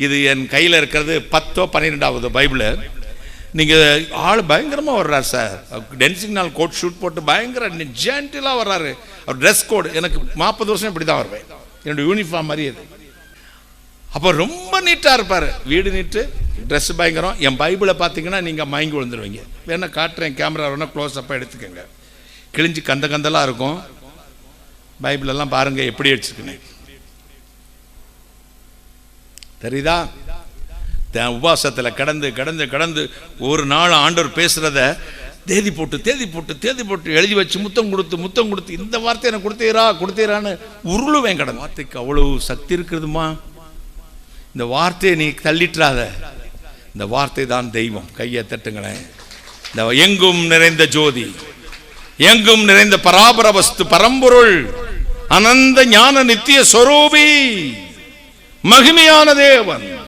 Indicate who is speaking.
Speaker 1: இது என் கையில் இருக்கிறது 10 12வது பைபிள். நீங்கள் ஆள் பயங்கரமாக வர்றார் சார். டென்சிங் நாள் கோட் ஷூட் போட்டு பயங்கர ஜென்டிலாக வர்றாரு. அவர் ட்ரெஸ் கோடு எனக்கு 40 வருஷம் இப்படி தான் வருவேன், என்னோடய யூனிஃபார்ம் மாதிரி அது. அப்போ ரொம்ப நீட்டாக இருப்பார், வீடு நீட்டு, ட்ரெஸ் பயங்கரம். என் பைபிளை பார்த்தீங்கன்னா நீங்கள் மயங்கி விழுந்துருவீங்க. வேணா காட்டுறேன், கேமரா வேணா க்ளோஸ் அப்பாக எடுத்துக்கோங்க. கிழிஞ்சு கந்தலாக இருக்கும். பைபிளெல்லாம் பாருங்கள் எப்படி வச்சுருக்குன்னு தெரியுதா? உபவாசத்தில் கடந்து கடந்து கடந்து ஒரு நாள் ஆண்டவர் பேசுகிறத தேதி போட்டு எழுதி வச்சு முத்தம் கொடுத்து இந்த வார்த்தை எனக்கு கொடுத்தீரான்னு உருளுவேன். கடந்த வார்த்தைக்கு அவ்வளவு சக்தி இருக்குதுமா. இந்த வார்த்தையை நீ தள்ளிட்டுறாத. இந்த வார்த்தை தான் தெய்வம். கையை தட்டுங்களேன். இந்த எங்கும் நிறைந்த ஜோதி, எங்கும் நிறைந்த பராபர வஸ்து, பரம்பொருள், அனந்த ஞான நித்திய சொரூபி, மகிமையான தேவன்.